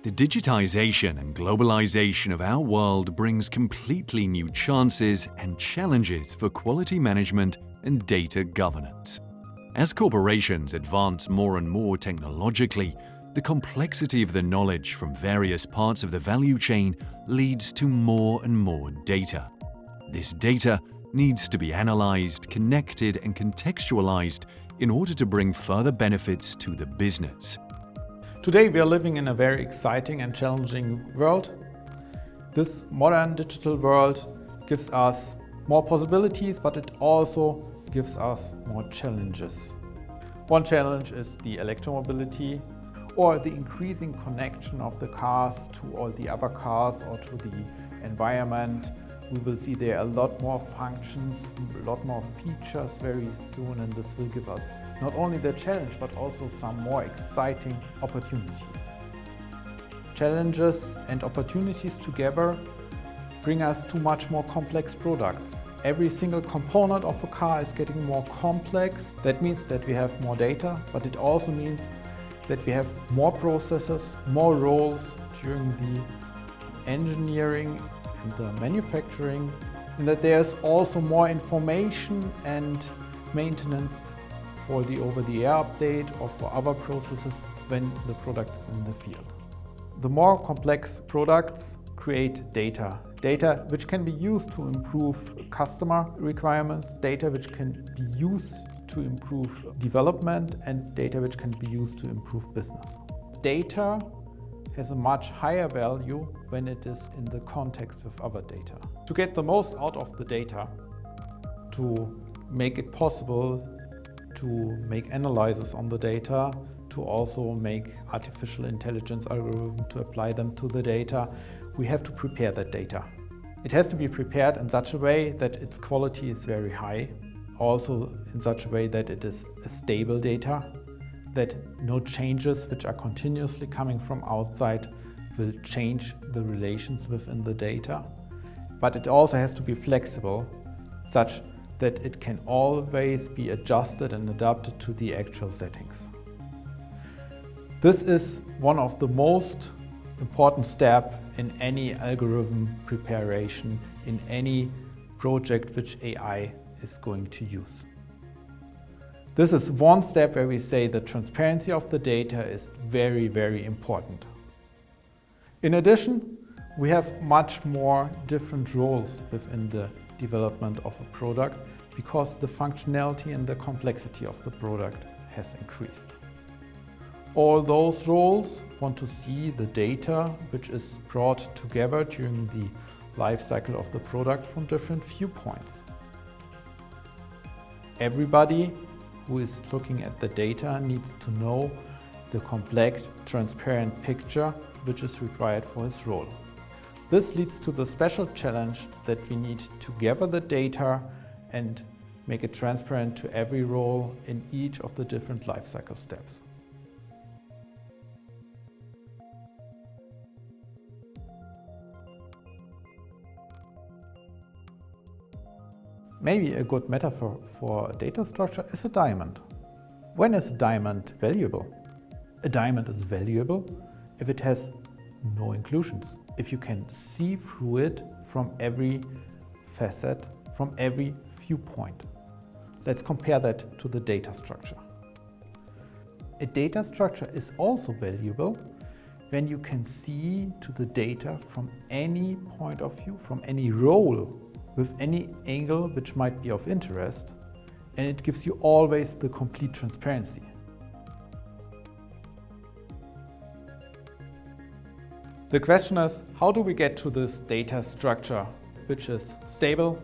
The digitization and globalization of our world brings completely new chances and challenges for quality management and data governance. As corporations advance more and more technologically, the complexity of the knowledge from various parts of the value chain leads to more and more data. This data needs to be analyzed, connected, and contextualized in order to bring further benefits to the business. Today we are living in a very exciting and challenging world. This modern digital world gives us more possibilities, but it also gives us more challenges. One challenge is the electromobility, or the increasing connection of the cars to all the other cars or to the environment. We will see there a lot more functions, a lot more features very soon, and this will give us not only the challenge but also some more exciting opportunities. Challenges and opportunities together bring us to much more complex products. Every single component of a car is getting more complex. That means that we have more data, but it also means that we have more processes, more roles during the engineering and the manufacturing, and that there's also more information and maintenance for the over-the-air update or for other processes when the product is in the field. The more complex products create data. Data which can be used to improve customer requirements, data which can be used to improve development, and data which can be used to improve business. Data has a much higher value when it is in the context with other data. To get the most out of the data, to make it possible to make analysis on the data, to also make artificial intelligence algorithms to apply them to the data, we have to prepare that data. It has to be prepared in such a way that its quality is very high, also in such a way that it is a stable data, that no changes which are continuously coming from outside will change the relations within the data. But it also has to be flexible, such that it can always be adjusted and adapted to the actual settings. This is one of the most important steps in any algorithm preparation, in any project which AI is going to use. This is one step where we say the transparency of the data is very, very important. In addition, we have much more different roles within the development of a product because the functionality and the complexity of the product has increased. All those roles want to see the data which is brought together during the life cycle of the product from different viewpoints. Everybody who is looking at the data needs to know the complex, transparent picture which is required for his role. This leads to the special challenge that we need to gather the data and make it transparent to every role in each of the different lifecycle steps. Maybe a good metaphor for a data structure is a diamond. When is a diamond valuable? A diamond is valuable if it has no inclusions, if you can see through it from every facet, from every viewpoint. Let's compare that to the data structure. A data structure is also valuable when you can see to the data from any point of view, from any role, with any angle which might be of interest, and it gives you always the complete transparency. The question is, how do we get to this data structure which is stable,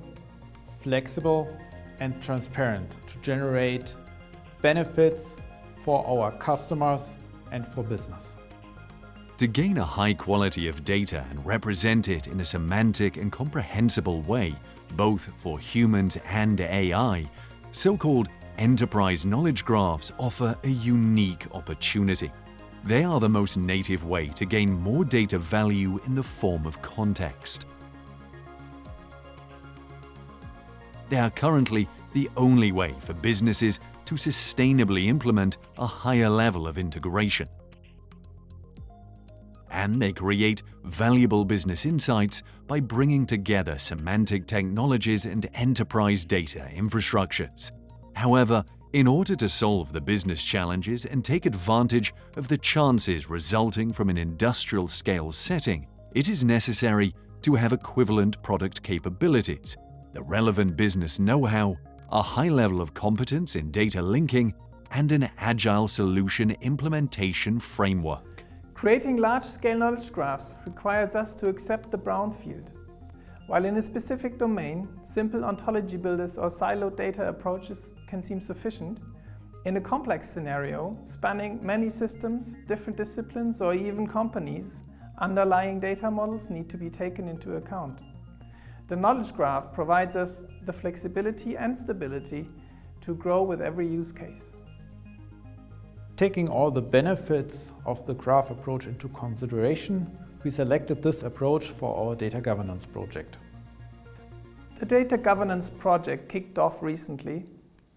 flexible, and transparent to generate benefits for our customers and for business? To gain a high quality of data and represent it in a semantic and comprehensible way, both for humans and AI, so-called enterprise knowledge graphs offer a unique opportunity. They are the most native way to gain more data value in the form of context. They are currently the only way for businesses to sustainably implement a higher level of integration. and they create valuable business insights by bringing together semantic technologies and enterprise data infrastructures. However, in order to solve the business challenges and take advantage of the chances resulting from an industrial-scale setting, it is necessary to have equivalent product capabilities, the relevant business know-how, a high level of competence in data linking, and an agile solution implementation framework. Creating large-scale knowledge graphs requires us to accept the brownfield. While in a specific domain, simple ontology builders or siloed data approaches can seem sufficient, in a complex scenario spanning many systems, different disciplines, or even companies, underlying data models need to be taken into account. The knowledge graph provides us the flexibility and stability to grow with every use case. Taking all the benefits of the graph approach into consideration, we selected this approach for our data governance project. The data governance project kicked off recently,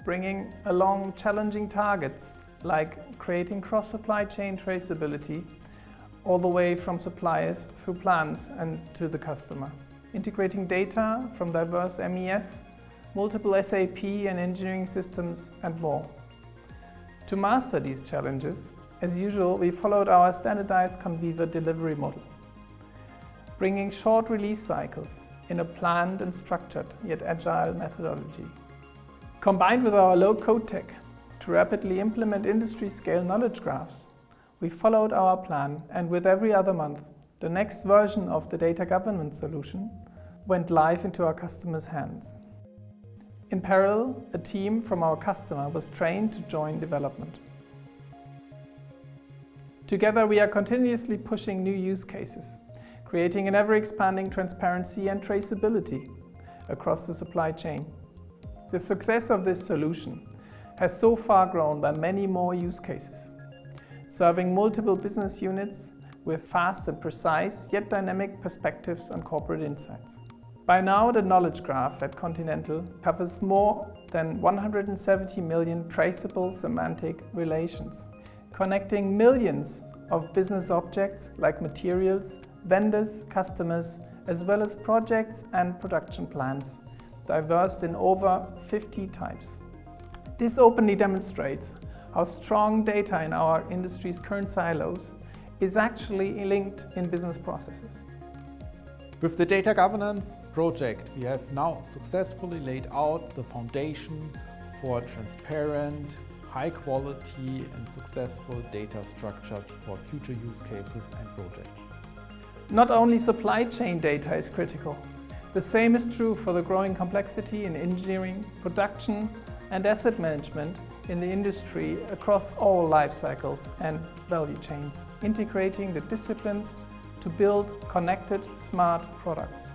bringing along challenging targets like creating cross-supply chain traceability all the way from suppliers through plants and to the customer, integrating data from diverse MES, multiple SAP and engineering systems, and more. To master these challenges, as usual, we followed our standardized CONWEAVER delivery model, bringing short release cycles in a planned and structured yet agile methodology. Combined with our low-code tech to rapidly implement industry-scale knowledge graphs, we followed our plan, and with every other month, the next version of the data governance solution went live into our customers' hands. In parallel, a team from our customer was trained to join development. Together, we are continuously pushing new use cases, creating an ever-expanding transparency and traceability across the supply chain. The success of this solution has so far grown by many more use cases, serving multiple business units with fast and precise yet dynamic perspectives on corporate insights. By now, the knowledge graph at Continental covers more than 170 million traceable semantic relations, connecting millions of business objects like materials, vendors, customers, as well as projects and production plans, diverse in over 50 types. This openly demonstrates how strong data in our industry's current silos is actually linked in business processes. With the data governance project, we have now successfully laid out the foundation for transparent, high quality and successful data structures for future use cases and projects. Not only supply chain data is critical, the same is true for the growing complexity in engineering, production and asset management in the industry across all life cycles and value chains, integrating the disciplines to build connected, smart products.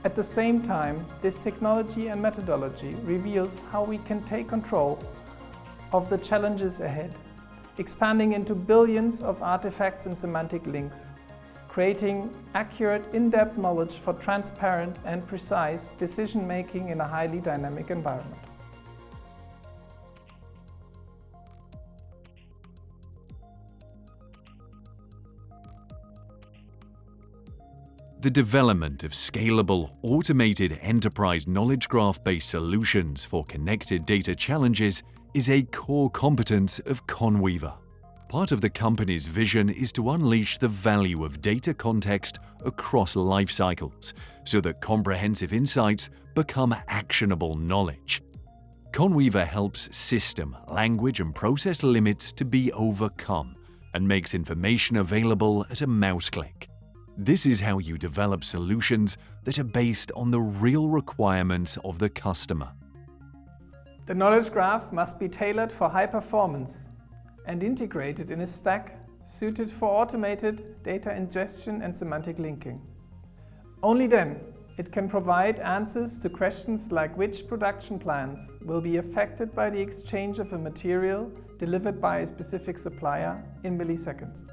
At the same time, this technology and methodology reveals how we can take control of the challenges ahead, expanding into billions of artifacts and semantic links, creating accurate, in-depth knowledge for transparent and precise decision-making in a highly dynamic environment. The development of scalable, automated enterprise knowledge graph-based solutions for connected data challenges is a core competence of CONWEAVER. Part of the company's vision is to unleash the value of data context across life cycles so that comprehensive insights become actionable knowledge. CONWEAVER helps system, language, and process limits to be overcome and makes information available at a mouse click. This is how you develop solutions that are based on the real requirements of the customer. The knowledge graph must be tailored for high performance and integrated in a stack suited for automated data ingestion and semantic linking. Only then it can provide answers to questions like which production plans will be affected by the exchange of a material delivered by a specific supplier in milliseconds.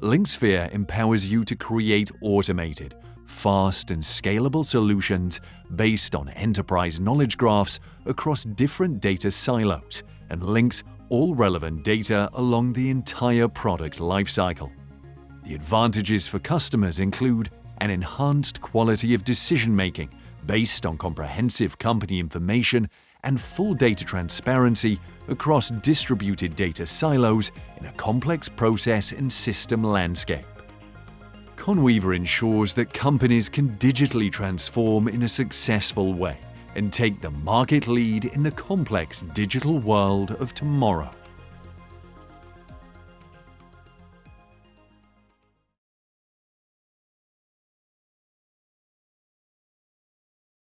LinkSphere empowers you to create automated, fast and scalable solutions based on enterprise knowledge graphs across different data silos and links all relevant data along the entire product lifecycle. The advantages for customers include an enhanced quality of decision-making based on comprehensive company information and full data transparency across distributed data silos in a complex process and system landscape. CONWEAVER ensures that companies can digitally transform in a successful way and take the market lead in the complex digital world of tomorrow.